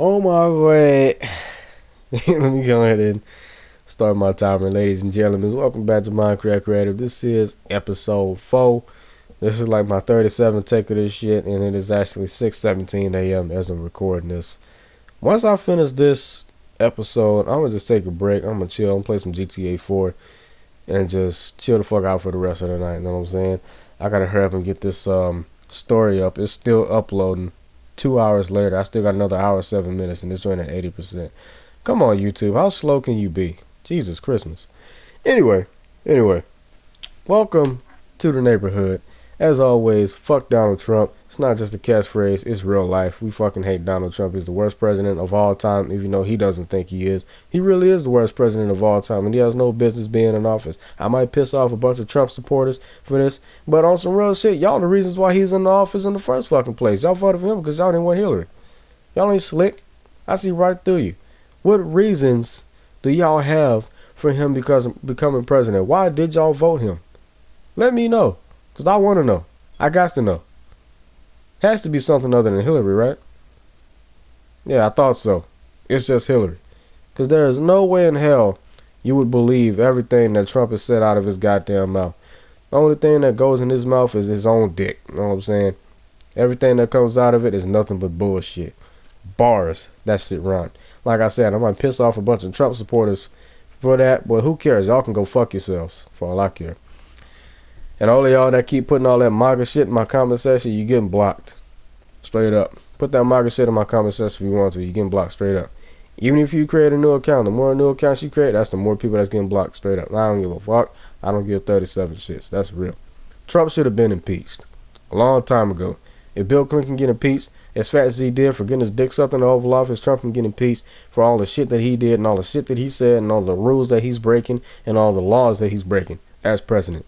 Oh my way. Let me go ahead and start my timer, ladies and gentlemen. Welcome back to Minecraft Creative. This is episode 4. This is like my 37th take of this shit, and it is actually 6:17 a.m. as I'm recording this. Once I finish this episode, I'm gonna just take a break. I'm gonna chill. I'm gonna play some GTA 4 and just chill the fuck out for the rest of the night. You know what I'm saying? I gotta hurry up and get this story up. It's still uploading. 2 hours later, I still got another hour 7 minutes, and it's running at 80%. Come on, YouTube, how slow can you be? Jesus Christmas. Anyway, welcome to the neighborhood. As always, fuck Donald Trump. It's not just a catchphrase, it's real life. We fucking hate Donald Trump. He's the worst president of all time, even though he doesn't think he is. He really is the worst president of all time, and he has no business being in office. I might piss off a bunch of Trump supporters for this, but on some real shit, y'all the reasons why he's in the office in the first fucking place. Y'all voted for him because y'all didn't want Hillary. Y'all ain't slick. I see right through you. What reasons do y'all have for him becoming president? Why did y'all vote him? Let me know, because I want to know. I got to know. Has to be something other than Hillary, right? Yeah, I thought so. It's just Hillary. Because there is no way in hell you would believe everything that Trump has said out of his goddamn mouth. The only thing that goes in his mouth is his own dick. You know what I'm saying? Everything that comes out of it is nothing but bullshit. Bars. That shit rhyme. Like I said, I might piss off a bunch of Trump supporters for that, but who cares? Y'all can go fuck yourselves for all I care. And all of y'all that keep putting all that MAGA shit in my comment section, you getting blocked. Straight up. Put that MAGA shit in my comment section if you want to. You getting blocked straight up. Even if you create a new account, the more new accounts you create, that's the more people that's getting blocked straight up. I don't give a fuck. I don't give 37 shits. That's real. Trump should have been impeached a long time ago. If Bill Clinton can get impeached as fat as he did for getting his dick sucked in the Oval Office, Trump can get impeached for all the shit that he did and all the shit that he said and all the rules that he's breaking and all the laws that he's breaking as president.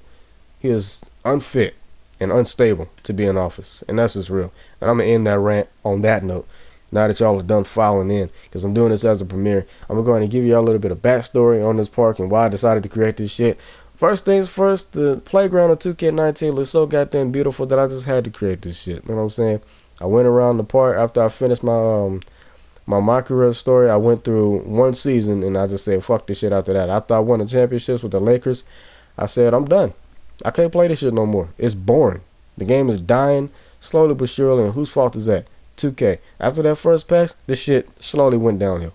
He is unfit and unstable to be in office, and that's just real. And I'm going to end that rant on that note, now that y'all are done filing in, because I'm doing this as a premiere. I'm going to give y'all a little bit of backstory on this park and why I decided to create this shit. First things first, the playground of 2K19 looks so goddamn beautiful that I just had to create this shit. You know what I'm saying? I went around the park after I finished my Minecraft story. I went through one season, and I just said, fuck this shit after that. After I won the championships with the Lakers, I said, I'm done. I can't play this shit no more. It's boring. The game is dying slowly but surely, and whose fault is that? 2K. After that first patch, this shit slowly went downhill,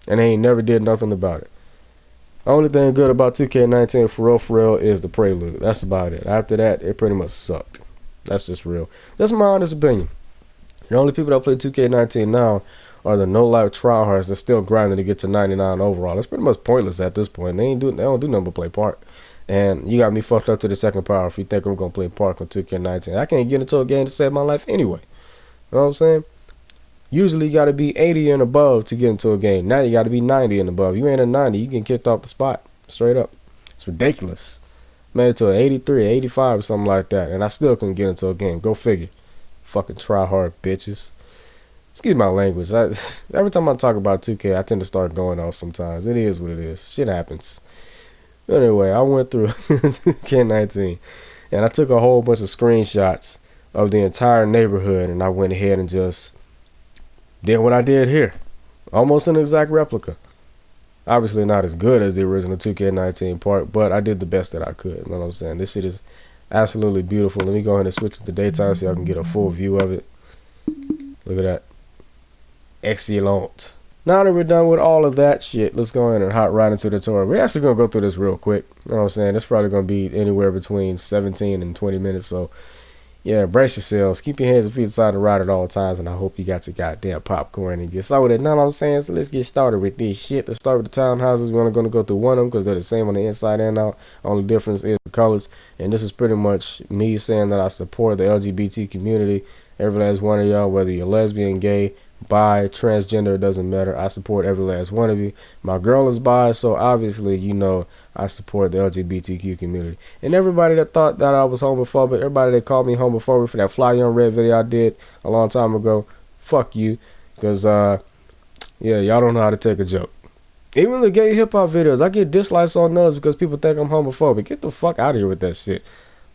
and they ain't never did nothing about it. The only thing good about 2K19 for real is the prelude. That's about it. After that, it pretty much sucked. That's just real. That's my honest opinion. The only people that play 2K19 now are the no-life tryhards that's still grinding to get to 99 overall. That's pretty much pointless at this point. They don't do nothing but play park. And you got me fucked up to the second power if you think I'm going to play park on 2K19. I can't get into a game to save my life anyway. You know what I'm saying? Usually you got to be 80 and above to get into a game. Now you got to be 90 and above. You ain't a 90, you get kicked off the spot. Straight up. It's ridiculous. Made it to an 83, 85 or something like that. And I still couldn't get into a game. Go figure. Fucking try hard bitches. Excuse my language. Every time I talk about 2K, I tend to start going off sometimes. It is what it is. Shit happens. Anyway, I went through 2K19 and I took a whole bunch of screenshots of the entire neighborhood, and I went ahead and just did what I did here. Almost an exact replica. Obviously not as good as the original 2K19 part, but I did the best that I could. You know what I'm saying? This shit is absolutely beautiful. Let me go ahead and switch to the daytime so y'all can get a full view of it. Look at that. Excellent. Now that we're done with all of that shit, let's go ahead and hop right into the tutorial. We're actually going to go through this real quick. You know what I'm saying? It's probably going to be anywhere between 17 and 20 minutes. So, yeah, brace yourselves. Keep your hands and feet inside the ride at all times. And I hope you got your goddamn popcorn and get started. You know what I'm saying? So let's get started with this shit. Let's start with the townhouses. We're only going to go through one of them because they're the same on the inside and out. Only difference is the colors. And this is pretty much me saying that I support the LGBT community. Every last one of y'all, whether you're lesbian, gay, bi, transgender, it doesn't matter. I support every last one of you. My girl is bi, so obviously you know I support the LGBTQ community. And everybody that thought that I was homophobic, everybody that called me homophobic for that Fly Young Red video I did a long time ago, fuck you. Because yeah, y'all don't know how to take a joke. Even the gay hip hop videos, I get dislikes on those because people think I'm homophobic. Get the fuck out of here with that shit.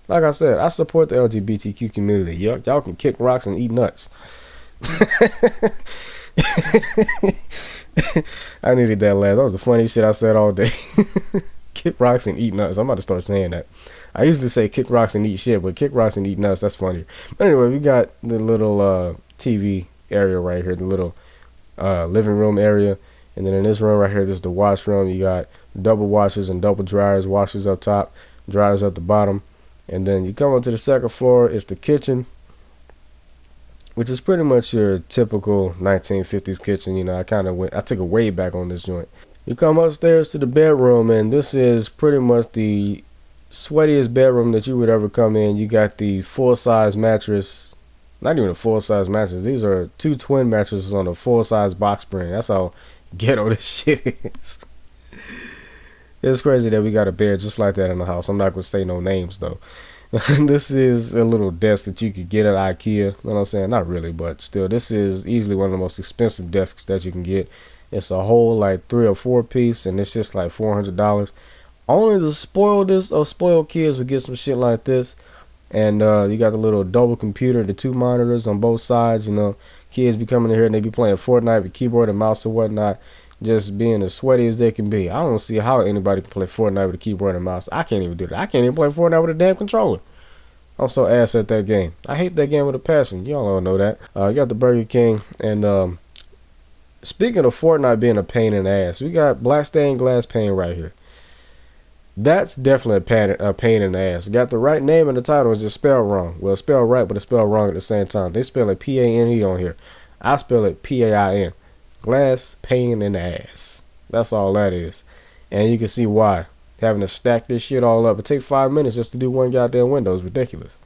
Like I said, I support the LGBTQ community. Y'all can kick rocks and eat nuts. I needed that laugh. That was the funniest shit I said all day. Kick rocks and eat nuts. I'm about to start saying that. I usually say kick rocks and eat shit, but kick rocks and eat nuts, that's funnier. But anyway, we got the little TV area right here, the little living room area. And then in this room right here, this is the washroom. You got double washers and double dryers. Washers up top, dryers at the bottom. And then you come up to the second floor, it's the kitchen, which is pretty much your typical 1950s kitchen. You know, I took a way back on this joint. You come upstairs to the bedroom, and this is pretty much the sweatiest bedroom that you would ever come in. You got the full-size mattress. Not even a full-size mattress. These are two twin mattresses on a full-size box spring. That's how ghetto this shit is. It's crazy that we got a bed just like that in the house. I'm not going to say no names, though. This is a little desk that you could get at IKEA. You know what I'm saying? Not really, but still, this is easily one of the most expensive desks that you can get. It's a whole like 3 or 4 piece, and it's just like $400. Only the spoiledest of spoiled kids would get some shit like this. And you got the little double computer, the 2 monitors on both sides. You know, kids be coming in here and they be playing Fortnite with keyboard and mouse or whatnot, just being as sweaty as they can be. I don't see how anybody can play Fortnite with a keyboard and mouse. I can't even do that. I can't even play Fortnite with a damn controller. I'm so ass at that game. I hate that game with a passion. Y'all all know that. You got the Burger King, and speaking of Fortnite being a pain in the ass, we got black stained glass pane right here. That's definitely a pain in the ass. Got the right name and the title is just spelled wrong. Well, it's spelled right, but it's spelled wrong at the same time. They spell it P-A-N-E on here. I spell it P-A-I-N. Glass pane in the ass. That's all that is. And you can see why. Having to stack this shit all up. It takes 5 minutes just to do one goddamn window. It's ridiculous.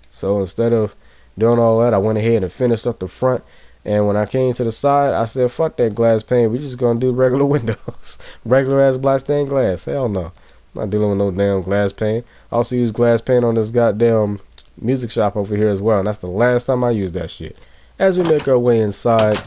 So instead of doing all that, I went ahead and finished up the front. And when I came to the side, I said, fuck that glass pane. We just gonna do regular windows. Regular ass black stained glass. Hell no. I'm not dealing with no damn glass pane. I also use glass pane on this goddamn music shop over here as well. And that's the last time I used that shit. As we make our way inside,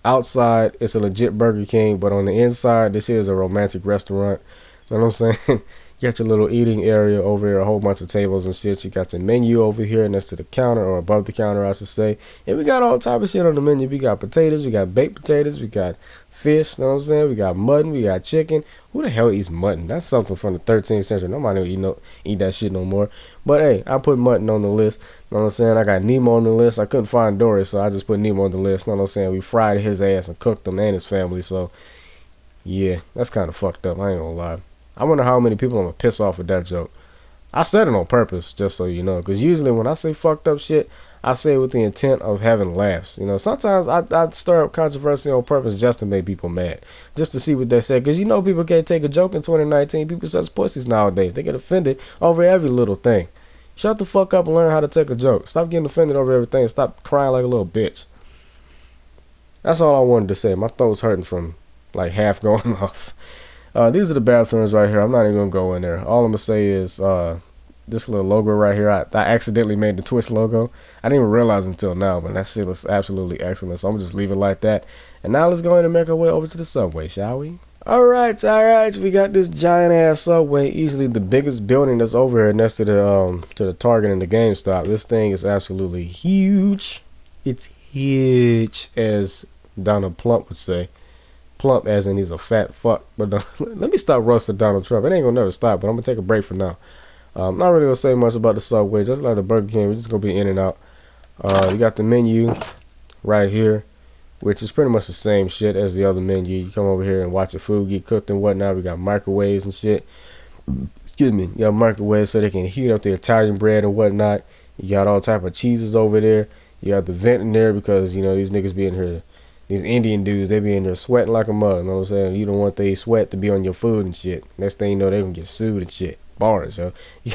outside, it's a legit Burger King. But on the inside, this is a romantic restaurant. You know what I'm saying? You got your little eating area over here, a whole bunch of tables and shit. You got the menu over here next to the counter, or above the counter, I should say. And we got all type of shit on the menu. We got potatoes, we got baked potatoes, we got fish, you know what I'm saying? We got mutton, we got chicken. Who the hell eats mutton? That's something from the 13th century. Nobody eat that shit no more. But hey, I put mutton on the list. You know what I'm saying? I got Nemo on the list. I couldn't find Dory, so I just put Nemo on the list. You know what I'm saying? We fried his ass and cooked him and his family. So yeah, that's kind of fucked up. I ain't gonna lie. I wonder how many people I'm gonna piss off with that joke. I said it on purpose, just so you know, because usually when I say fucked up shit, I say it with the intent of having laughs. You know, sometimes I stir up controversy on purpose just to make people mad, just to see what they say. Because you know people can't take a joke in 2019. People such pussies nowadays. They get offended over every little thing. Shut the fuck up and learn how to take a joke. Stop getting offended over everything. Stop crying like a little bitch. That's all I wanted to say. My throat's hurting from like half going off. These are the bathrooms right here. I'm not even gonna go in there. All I'm gonna say is this little logo right here. I accidentally made the Twitch logo. I didn't even realize until now, but that shit looks absolutely excellent. So I'm gonna just leave it like that. And now let's go ahead and make our way over to the subway, shall we? Alright, we got this giant ass subway, easily the biggest building that's over here next to the Target and the GameStop. This thing is absolutely huge. It's huge, as Donald Plump would say. Plump as in he's a fat fuck. But let me stop roasting Donald Trump. It ain't gonna never stop, but I'm gonna take a break for now. Not really gonna say much about the subway, just like the Burger King. We're just gonna be in and out. You got the menu right here, which is pretty much the same shit as the other menu. You come over here and watch your food get cooked and whatnot. We got microwaves and shit. Excuse me. You got microwaves so they can heat up the Italian bread and whatnot. You got all type of cheeses over there. You got the vent in there because, you know, these niggas be in here. These Indian dudes, they be in there sweating like a mug. You know what I'm saying? You don't want they sweat to be on your food and shit. Next thing you know, they gonna get sued and shit. Bars, yo. You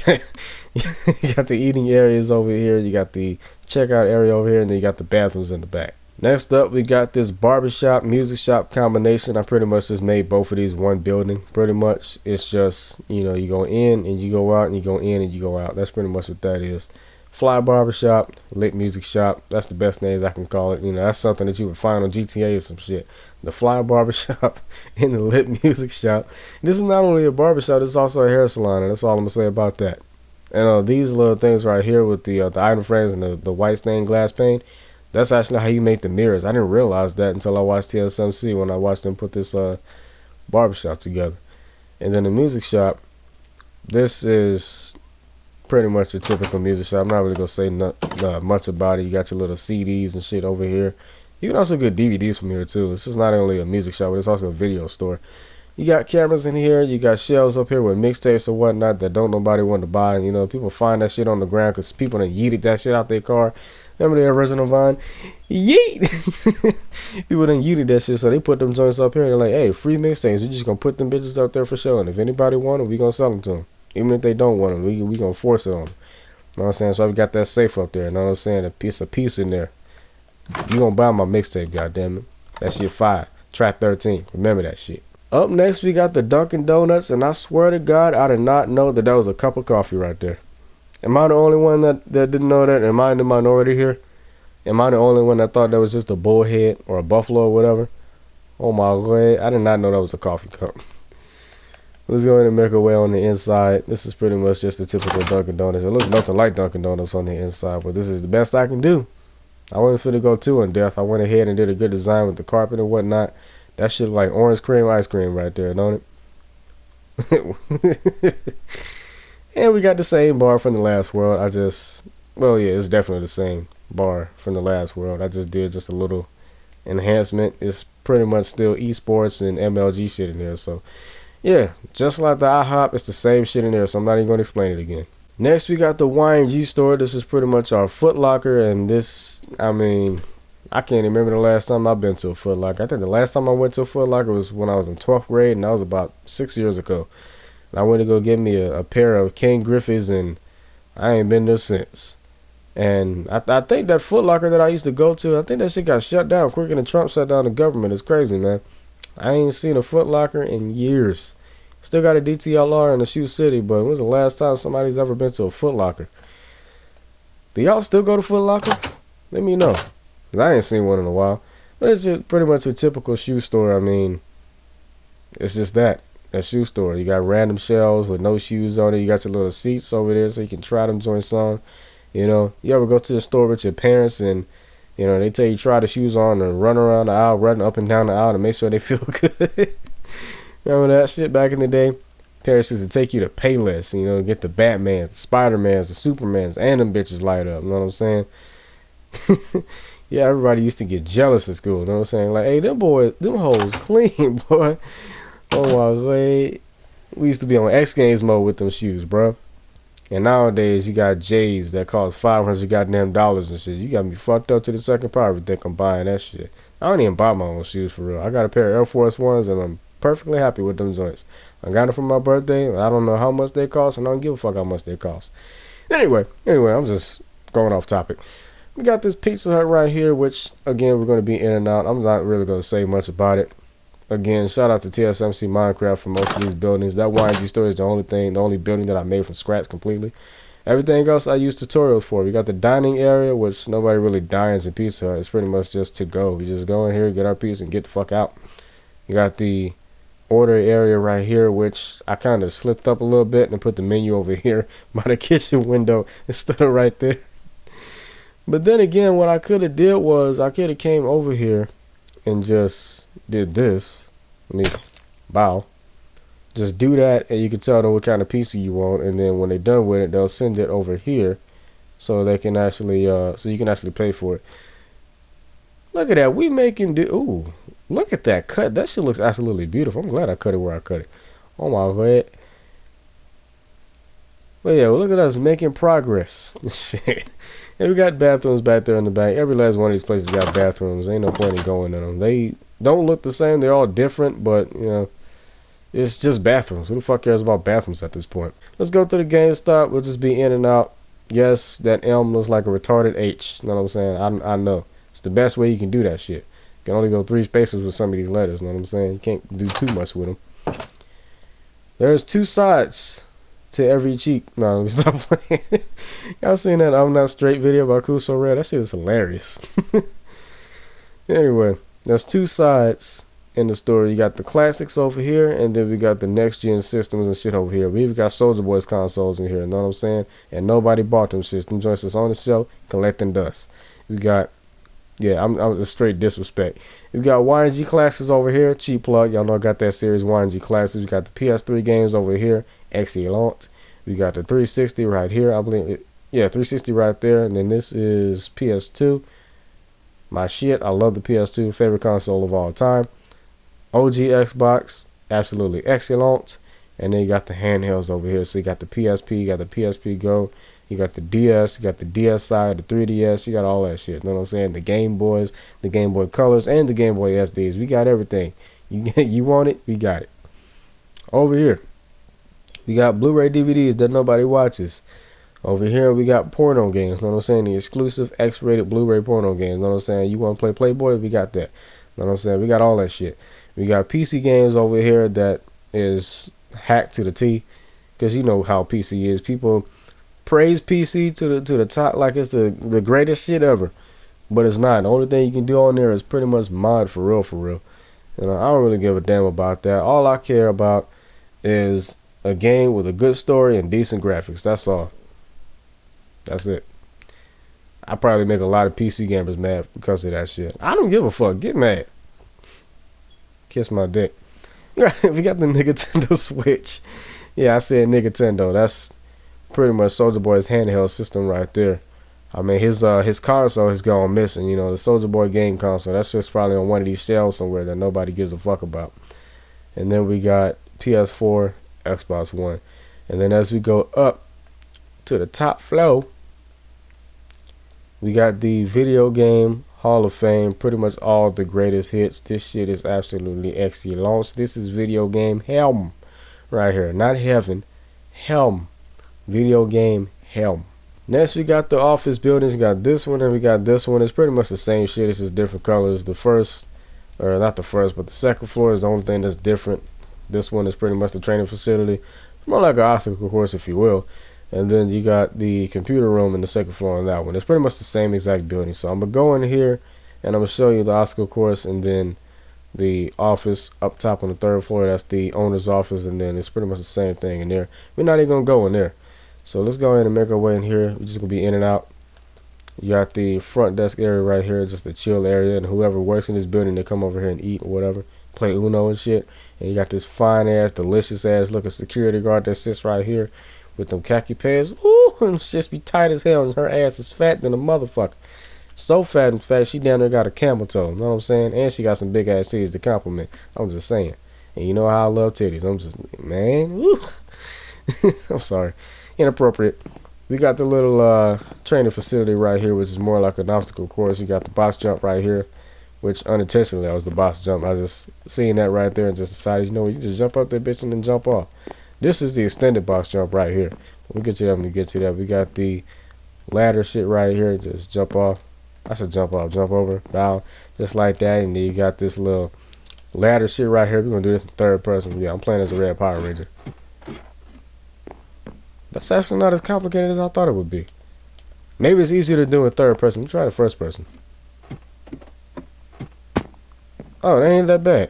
got the eating areas over here. You got the checkout area over here. And then you got the bathrooms in the back. Next up, we got this barbershop, music shop combination. I pretty much just made both of these one building. Pretty much, it's just, you know, you go in and you go out and you go in and you go out. That's pretty much what that is. Fly barbershop, lit music shop. That's the best names I can call it. You know, that's something that you would find on GTA or some shit. The fly barbershop and the lit music shop. This is not only a barbershop, this is also a hair salon, and that's all I'm gonna say about that. And these little things right here with the item frames and the white stained glass pane, That's actually how you make the mirrors. I didn't realize that until I watched TSMC when I watched them put this barbershop together. And then the music shop, this is pretty much a typical music shop. I'm not really gonna say much about it. You got your little CDs and shit over here. You can also get DVDs from here too. This is not only a music shop, but it's also a video store. You got cameras in here. You got shelves up here with mixtapes or whatnot that don't nobody want to buy. You know, people find that shit on the ground because people done yeeted that shit out their car. Remember the original Vine? Yeet! People done yeeted that shit, so they put them joints up here. And they're like, hey, free mixtapes. We just gonna put them bitches up there for show. And if anybody want them, we gonna sell them to them. Even if they don't want them, we gonna force it on them. You know what I'm saying? So we got that safe up there. You know what I'm saying? A piece in there. You gonna buy my mixtape, goddammit. That shit fire. Track 13. Remember that shit. Up next, we got the Dunkin' Donuts, and I swear to God, I did not know that was a cup of coffee right there. Am I the only one that didn't know that? Am I in the minority here? Am I the only one that thought that was just a bullhead or a buffalo or whatever? Oh my God, I did not know that was a coffee cup. Let's go ahead and make our way on the inside. This is pretty much just a typical Dunkin' Donuts. It looks nothing like Dunkin' Donuts on the inside, but this is the best I can do. I wasn't finna go too in depth. I went ahead and did a good design with the carpet and whatnot. That shit like orange cream ice cream right there, don't it? And we got the same bar from the last world. Well, yeah, it's definitely the same bar from the last world. I just did just a little enhancement. It's pretty much still esports and MLG shit in there. So, yeah, just like the IHOP, it's the same shit in there. So I'm not even going to explain it again. Next, we got the YNG store. This is pretty much our Foot Locker. And this, I mean, I can't remember the last time I've been to a Foot Locker. I think the last time I went to a Foot Locker was when I was in 12th grade, and that was about 6 years ago. And I went to go get me a pair of King Griffiths, and I ain't been there since. And I think that Foot Locker that I used to go to, I think that shit got shut down quicker than Trump shut down the government. It's crazy, man. I ain't seen a Foot Locker in years. Still got a DTLR in the Shoe City, but when was the last time somebody's ever been to a Foot Locker? Do y'all still go to Foot Locker? Let me know. 'Cause I ain't seen one in a while. But it's just pretty much a typical shoe store. I mean, it's just that. A shoe store. You got random shelves with no shoes on it. You got your little seats over there so you can try them joints on. You know, you ever go to the store with your parents and, you know, they tell you try the shoes on and run around the aisle, run up and down the aisle to make sure they feel good. Remember that shit back in the day? Parents used to take you to Payless, you know, get the Batmans, the Spider-Mans, the Supermans, and them bitches light up. You know what I'm saying? Yeah, everybody used to get jealous at school. You know what I'm saying? Like, hey, them hoes clean, boy. Oh my God. We used to be on X Games mode with them shoes, bro. And nowadays, you got J's that cost $500 goddamn dollars and shit. You got me fucked up to the second power if you think I'm buying that shit. I don't even buy my own shoes for real. I got a pair of Air Force Ones and I'm perfectly happy with them joints. I got them for my birthday. I don't know how much they cost and I don't give a fuck how much they cost. Anyway, I'm just going off topic. We got this Pizza Hut right here, which, again, we're going to be in and out. I'm not really going to say much about it. Again, shout out to TSMC Minecraft for most of these buildings. That YNG store is the only building that I made from scratch completely. Everything else I use tutorials for. We got the dining area, which nobody really dines in Pizza Hut. It's pretty much just to go. We just go in here, get our pizza, and get the fuck out. You got the order area right here, which I kind of slipped up a little bit and put the menu over here by the kitchen window instead of right there. But then again, what I could have did was I could have came over here and just did this. Let me bow. Just do that, and you can tell them what kind of pizza you want, and then when they're done with it, they'll send it over here, so they can actually, so you can actually pay for it. Look at that, we making do. Ooh, look at that cut. That shit looks absolutely beautiful. I'm glad I cut it where I cut it. Oh my God. But yeah, well, look at us making progress. Shit. And we got bathrooms back there in the back. Every last one of these places got bathrooms. Ain't no point in going in them. They don't look the same. They're all different, but, you know, it's just bathrooms. Who the fuck cares about bathrooms at this point? Let's go to the GameStop. We'll just be in and out. Yes, that M looks like a retarded H. You know what I'm saying? I know. It's the best way you can do that shit. You can only go 3 spaces with some of these letters. You know what I'm saying? You can't do too much with them. There's 2 sides to every cheek. No, let me stop playing. Y'all seen that I'm Not Straight video by Cool So Red? That shit is hilarious. Anyway, there's 2 sides in the store. You got the classics over here, and then we got the next gen systems and shit over here. We even got Soulja Boy's consoles in here, you know what I'm saying? And nobody bought them shits. Them joints is on the shelf collecting dust. We got Yeah, I'm a straight disrespect. We got YNG Classics over here, cheap plug. Y'all know I got that series YNG Classics. We got the PS3 games over here, excellent. We got the 360 right here, I believe. Yeah, 360 right there, and then this is PS2. My shit, I love the PS2, favorite console of all time. OG Xbox, absolutely excellent. And then you got the handhelds over here. So you got the PSP, you got the PSP Go, you got the DS, you got the DSi, the 3DS, you got all that shit. You know what I'm saying? The Game Boys, the Game Boy Colors, and the Game Boy SDs. We got everything. You want it? We got it. Over here, we got Blu-ray DVDs that nobody watches. Over here, we got porno games. You know what I'm saying? The exclusive X-rated Blu-ray porno games. You know what I'm saying? You want to play Playboy? We got that. You know what I'm saying? We got all that shit. We got PC games over here that is hacked to the T, because you know how PC is. People praise PC to the top like it's the greatest shit ever, but it's not. The only thing you can do on there is pretty much mod for real, for real. I don't really give a damn about that. All I care about is a game with a good story and decent graphics. That's all. That's it. I probably make a lot of PC gamers mad because of that shit. I don't give a fuck. Get mad. Kiss my dick. We got the Nintendo Switch. Yeah, I said Nintendo. That's pretty much Soulja Boy's handheld system right there. I mean, his console has gone missing. You know, the Soulja Boy game console. That's just probably on one of these shelves somewhere that nobody gives a fuck about. And then we got PS4, Xbox One. And then as we go up to the top floor, we got the video game Hall of Fame, pretty much all the greatest hits. This shit is absolutely excellent. This is video game Helm right here, not heaven, Helm, video game Helm. Next we got the office buildings. We got this one and we got this one. It's pretty much the same shit. It's just different colors. The first, or not the first, but the second floor is the only thing that's different. This one is pretty much the training facility, more like an obstacle course, if you will. And then you got the computer room in the second floor on that one. It's pretty much the same exact building. So I'm going to go in here and I'm going to show you the obstacle course and then the office up top on the third floor. That's the owner's office, and then it's pretty much the same thing in there. We're not even going to go in there. So let's go ahead and make our way in here. We're just going to be in and out. You got the front desk area right here, just the chill area. And whoever works in this building, they come over here and eat or whatever. Play Uno and shit. And you got this fine ass, delicious ass looking security guard that sits right here with them khaki pants. Ooh, and shit be tight as hell, and her ass is fat than a motherfucker. So fat, in fact, she down there got a camel toe. You know what I'm saying? And she got some big ass titties to compliment. I'm just saying. And you know how I love titties. I'm just, man. Woo. I'm sorry. Inappropriate. We got the little training facility right here, which is more like an obstacle course. You got the box jump right here, which unintentionally I was the box jump. I just seen that right there and just decided, you know, you just jump up that bitch and then jump off. This is the extended box jump right here. We'll get to that when we get to that. We got the ladder shit right here. Just jump off. I said jump off, jump over, bow, just like that. And then you got this little ladder shit right here. We're going to do this in third person. Yeah, I'm playing as a red Power Ranger. That's actually not as complicated as I thought it would be. Maybe it's easier to do in third person. Try the first person. Oh, that ain't that bad.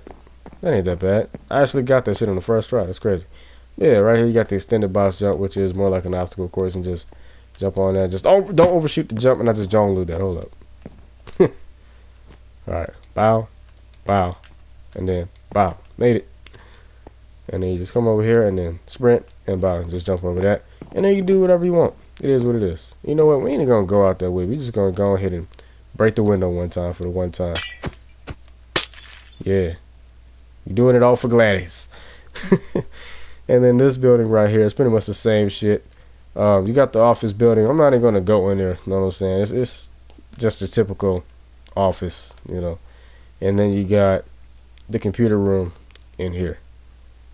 That ain't that bad. I actually got that shit on the first try. That's crazy. Yeah, right here you got the extended box jump, which is more like an obstacle course, and just jump on that. Just don't overshoot the jump, and I just John Lou that. Hold up. Alright. Bow. Bow. And then bow. Made it. And then you just come over here and then sprint and bow and just jump over that. And then you do whatever you want. It is what it is. You know what? We ain't gonna go out that way. We just gonna go ahead and break the window one time for the one time. Yeah. You're doing it all for Gladys. And then this building right here is pretty much the same shit. You got the office building. I'm not even gonna go in there. You know what I'm saying? It's just a typical office, you know. And then you got the computer room in here.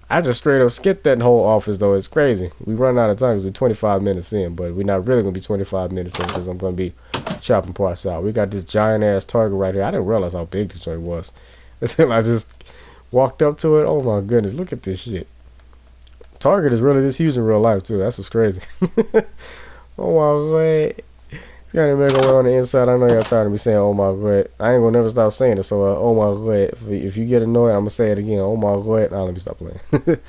I just straight up skipped that whole office though. It's crazy. We run out of time because we're 25 minutes in, but we're not really gonna be 25 minutes in because I'm gonna be chopping parts out. We got this giant ass Target right here. I didn't realize how big this joint was until I just walked up to it. Oh my goodness, look at this shit. Target is really this huge in real life too. That's what's crazy. Oh my god. It's gonna make a way on the inside. I know y'all tired of me saying oh my god. I ain't gonna never stop saying it. So oh my god. If you get annoyed, I'm gonna say it again. Oh my god. Now let me stop playing.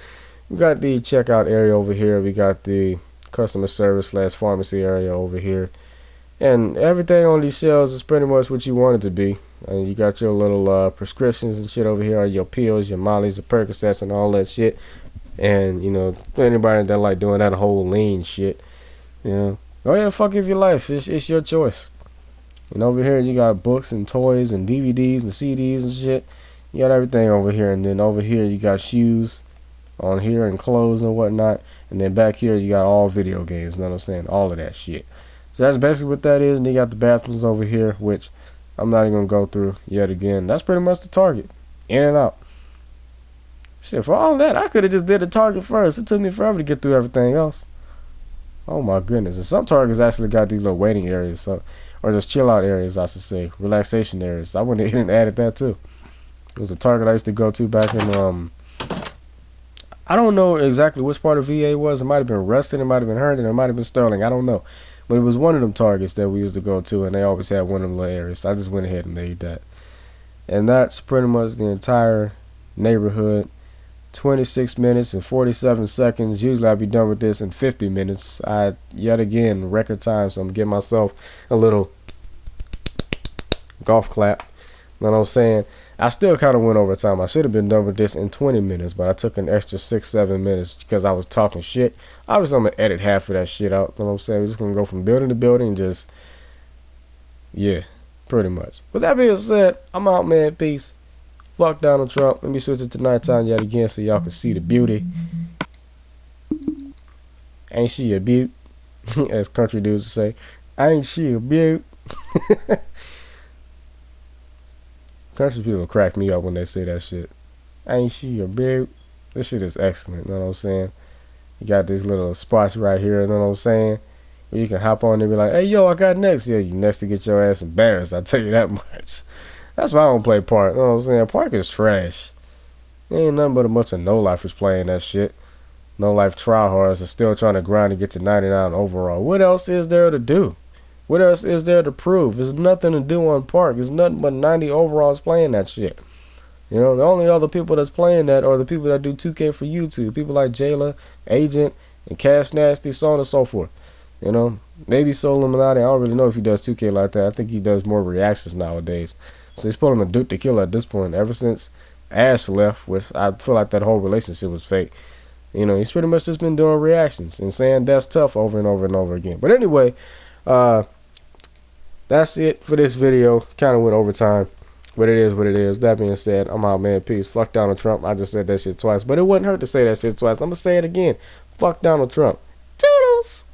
We got the checkout area over here. We got the customer service / pharmacy area over here. And everything on these shelves is pretty much what you want it to be. And you got your little prescriptions and shit over here, your pills, your mollies, the Percocets, and all that shit. And you know, for anybody that like doing that whole lean shit, you know, go ahead and fuck with your life. It's your choice. And over here you got books and toys and DVDs and CDs and shit. You got everything over here. And then over here you got shoes on here and clothes and whatnot. And then back here you got all video games. You know what I'm saying? All of that shit. So that's basically what that is. And you got the bathrooms over here, which I'm not even gonna go through yet again. That's pretty much the Target. In and out. Shit, for all that, I could have just did the Target first. It took me forever to get through everything else. Oh my goodness. And some Targets actually got these little waiting areas, so, or just chill out areas, I should say. Relaxation areas. I went ahead and added that too. It was a Target I used to go to back in, I don't know exactly which part of VA it was. It might have been Ruston, it might have been Herndon, it might have been Sterling. I don't know. But it was one of them Targets that we used to go to, and they always had one of them little areas. So I just went ahead and made that. And that's pretty much the entire neighborhood. 26 minutes and 47 seconds. Usually I'd be done with this in 50 minutes. Yet again, record time, so I'm giving myself a little golf clap. You know what I'm saying? I still kind of went over time. I should have been done with this in 20 minutes, but I took an extra 6-7 minutes because I was talking shit. Obviously, I'm going to edit half of that shit out. You know what I'm saying? We're just going to go from building to building and just, yeah, pretty much. With that being said, I'm out, man. Peace. Fuck Donald Trump. Let me switch it to nighttime yet again so y'all can see the beauty. Ain't she a beaut? As country dudes would say. Ain't she a beaut? Country people crack me up when they say that shit. Ain't she a beaut? This shit is excellent, you know what I'm saying? You got these little spots right here, you know what I'm saying? Where you can hop on and be like, hey, yo, I got next. Yeah, you next to get your ass embarrassed, I'll tell you that much. That's why I don't play Park. You know what I'm saying? Park is trash. There ain't nothing but a bunch of no-lifers playing that shit. No-life tryhards are still trying to grind to get to 99 overall. What else is there to do? What else is there to prove? There's nothing to do on Park. There's nothing but 90 overalls playing that shit. You know, the only other people that's playing that are the people that do 2K for YouTube. People like Jayla, Agent, and Cash Nasty, so on and so forth. You know, maybe Soul Illuminati. I don't really know if he does 2K like that. I think he does more reactions nowadays. So he's pulling a Duke to kill at this point. Ever since Ash left, which I feel like that whole relationship was fake. You know, he's pretty much just been doing reactions and saying that's tough over and over and over again. But anyway, that's it for this video. Kind of went over time, but it is what it is. That being said, I'm out, man. Peace. Fuck Donald Trump. I just said that shit twice, but it wouldn't hurt to say that shit twice. I'm gonna say it again. Fuck Donald Trump. Toodles.